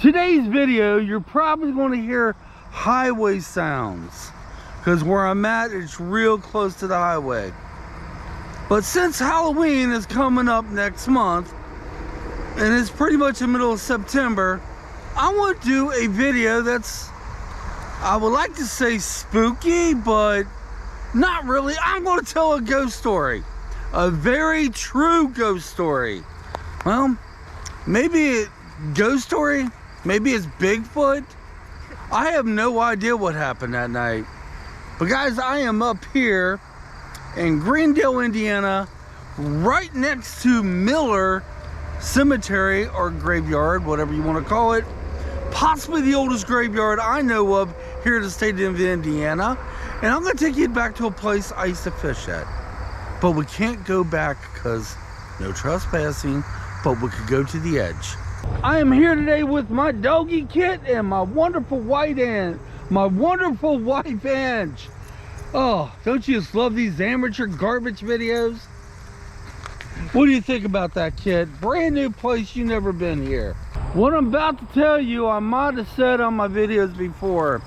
Today's video, you're probably going to hear highway sounds because where I'm at, it's real close to the highway. But since Halloween is coming up next month, and it's pretty much the middle of September, I want to do a video that's, I would like to say spooky, but not really. I'm going to tell a ghost story. A very true ghost story. Well, maybe a ghost story, maybe it's Bigfoot. I have no idea what happened that night. But guys, I am up here in Greendale, Indiana, right next to Miller Cemetery or graveyard, whatever you want to call it. Possibly the oldest graveyard I know of here in the state of Indiana. And I'm going to take you back to a place I used to fish at. But we can't go back because no trespassing, but we could go to the edge. I am here today with my doggy Kit and my wonderful wife Angie. Oh, don't you just love these amateur garbage videos? What do you think about that, Kit? Brand new place, you never been here. What I'm about to tell you, I might have said on my videos before,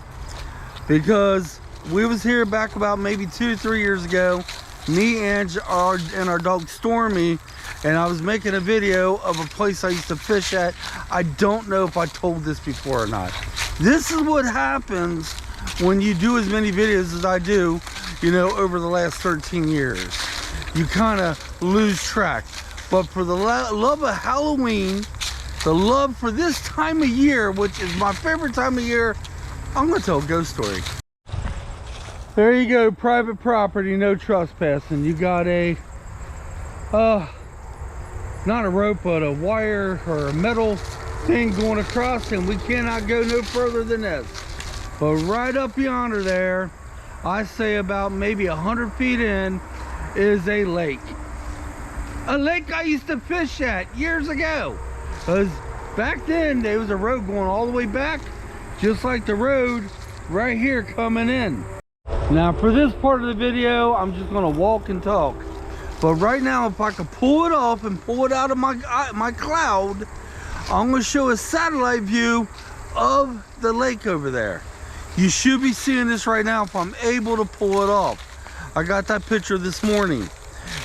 because we was here back about maybe 2 or 3 years ago, me, Angie, and our dog Stormy, and I was making a video of a place I used to fish at. I don't know if I told this before or not. This is what happens when you do as many videos as I do, you know, over the last 13 years. You kind of lose track. But for the love of Halloween, the love for this time of year, which is my favorite time of year, I'm going to tell a ghost story. There you go, private property, no trespassing. You got a, not a rope, but a wire or a metal thing going across, and we cannot go no further than this. But right up yonder there, I say about maybe 100 feet in, is a lake. A lake I used to fish at years ago. Because back then, there was a road going all the way back, just like the road right here coming in. Now for this part of the video, I'm just gonna walk and talk. But right now, if I could pull it off and pull it out of my cloud, I'm gonna show a satellite view of the lake over there. You should be seeing this right now if I'm able to pull it off. I got that picture this morning.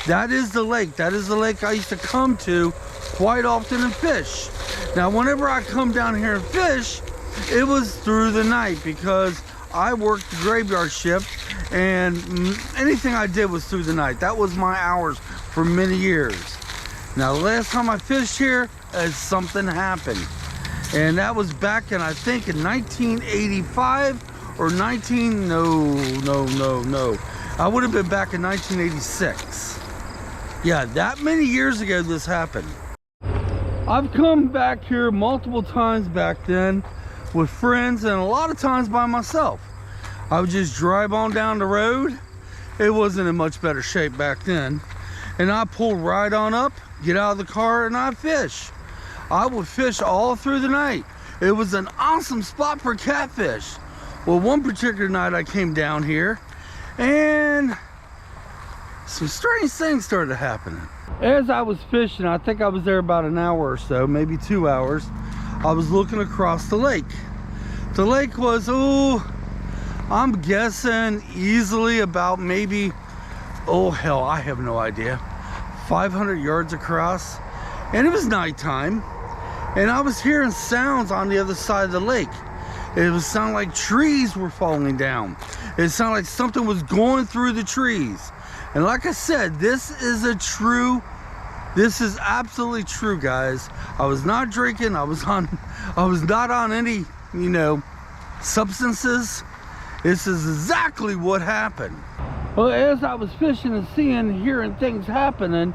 That is the lake. That is the lake I used to come to quite often and fish. Now, whenever I come down here and fish, it was through the night because I worked the graveyard shift, and anything I did was through the night. That was my hours for many years. Now, the last time I fished here, something happened. And that was back in, I think, in 1985 or no. I would have been back in 1986. Yeah, that many years ago this happened. I've come back here multiple times back then with friends, and a lot of times by myself. I would just drive on down the road. It wasn't in much better shape back then. And I pull right on up, get out of the car, and I fish. I would fish all through the night. It was an awesome spot for catfish. Well, one particular night I came down here and some strange things started happening. As I was fishing, I think I was there about an hour or so, maybe 2 hours. I was looking across the lake. The lake was, I'm guessing easily about maybe, I have no idea, 500 yards across. And it was nighttime. And I was hearing sounds on the other side of the lake. It was sounding like trees were falling down. It sounded like something was going through the trees. And like I said, this is absolutely true, guys. I was not drinking. I was not on any, substances. This is exactly what happened. Well, as I was fishing and hearing things happening,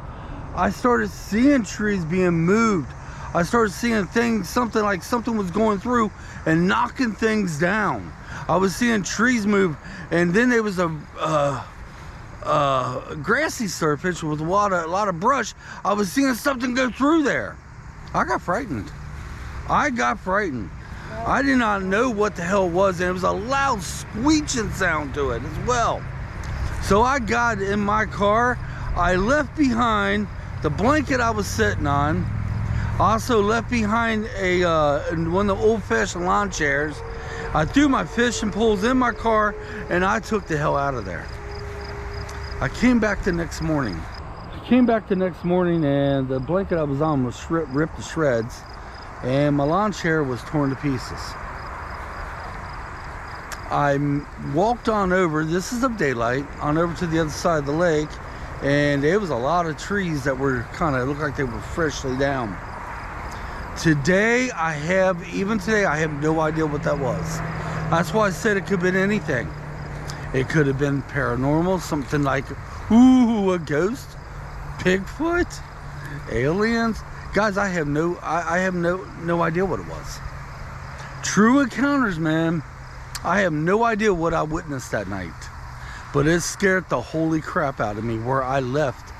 I started seeing trees being moved. I started seeing something like something was going through and knocking things down. I was seeing trees move, and then there was a grassy surface with a lot of brush. I was seeing something go through there. I got frightened. I did not know what the hell it was, and it was a loud squeaking sound to it as well. So I got in my car. I left behind the blanket I was sitting on. I also left behind a one of the old-fashioned lawn chairs. I threw my fishing poles in my car and I took the hell out of there. I came back the next morning. And the blanket I was on was ripped to shreds, and my lawn chair was torn to pieces. I walked on over, this is of daylight, on over to the other side of the lake, and there was a lot of trees that were kind of looked like they were freshly down. Today I have no idea what that was. That's why I said it could have been anything. It could have been paranormal, something like, ooh, a ghost, Bigfoot, aliens. Guys, I have no idea what it was. True encounters, man. I have no idea what I witnessed that night, but it scared the holy crap out of me where I left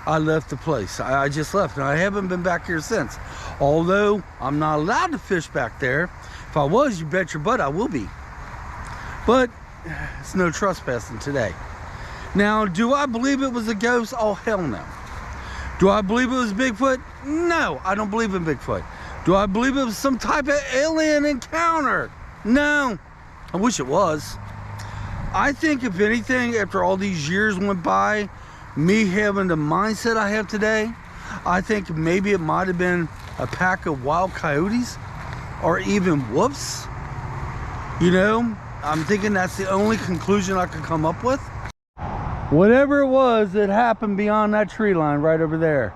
the place. I just left, and I haven't been back here since. Although I'm not allowed to fish back there. If I was, you bet your butt I will be. But it's no trespassing today. Now, do I believe it was a ghost? Oh, hell no. Do I believe it was Bigfoot? No, I don't believe in Bigfoot. Do I believe it was some type of alien encounter? No, I wish it was. I think if anything, after all these years went by, me having the mindset I have today, I think maybe it might have been a pack of wild coyotes or even wolves. You know, I'm thinking that's the only conclusion I could come up with. Whatever it was, it happened beyond that tree line right over there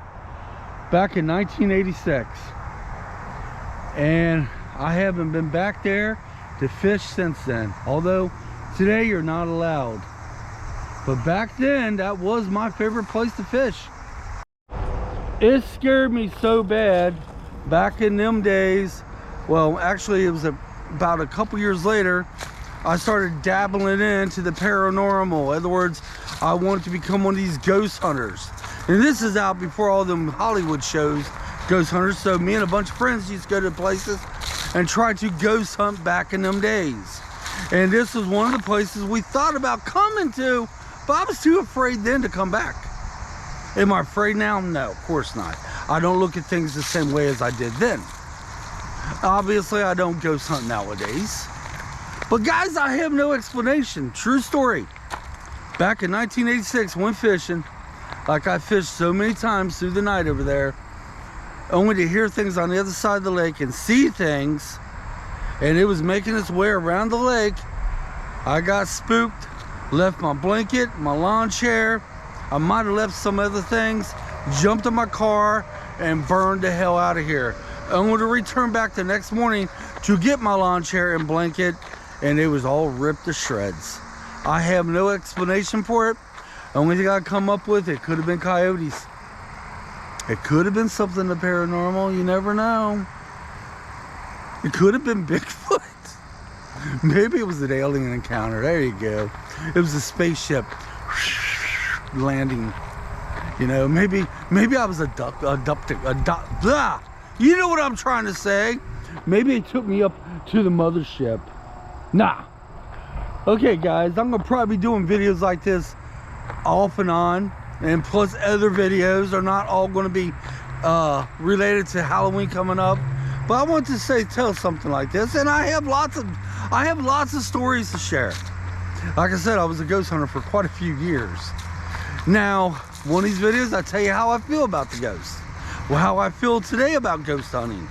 back in 1986. And I haven't been back there to fish since then. Although today you're not allowed. But back then, that was my favorite place to fish. It scared me so bad back in them days. Well, actually it was about a couple years later, I started dabbling into the paranormal. In other words, I wanted to become one of these ghost hunters. And this is out before all them Hollywood shows, ghost hunters. So me and a bunch of friends used to go to places and try to ghost hunt back in them days. And this was one of the places we thought about coming to, but I was too afraid then to come back. Am I afraid now? No, of course not. I don't look at things the same way as I did then. Obviously, I don't ghost hunt nowadays. But guys, I have no explanation. True story. Back in 1986, went fishing, like I fished so many times through the night over there, only to hear things on the other side of the lake and see things, and it was making its way around the lake. I got spooked, left my blanket, my lawn chair, I might have left some other things, jumped in my car, and burned the hell out of here. Only to return back the next morning to get my lawn chair and blanket, and it was all ripped to shreds. I have no explanation for it. Only thing I come up with, it could have been coyotes. It could have been something paranormal, you never know. It could have been Bigfoot. Maybe it was an alien encounter, there you go. It was a spaceship landing. You know, maybe I was abducted. You know what I'm trying to say. Maybe it took me up to the mothership. Nah. Okay guys, I'm gonna probably be doing videos like this off and on, and plus other videos are not all going to be related to Halloween coming up. But I want to tell something like this, and I have lots of stories to share. Like I said, I was a ghost hunter for quite a few years. Now, one of these videos, I tell you how I feel about the ghosts. Well, how I feel today about ghost hunting.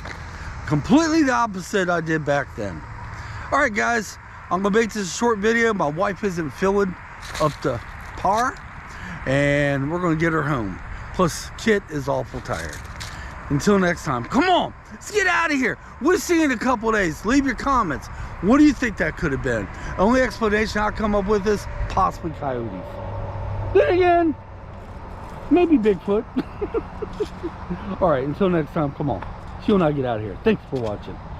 Completely the opposite I did back then. All right, guys, I'm gonna make this a short video. My wife isn't feeling up to par, and we're gonna get her home. Plus, Kit is awful tired. Until next time, come on, let's get out of here. We'll see you in a couple days. Leave your comments. What do you think that could have been? Only explanation I'll come up with is possibly coyotes. Then again, maybe Bigfoot. All right, until next time, come on. She'll not get out of here. Thanks for watching.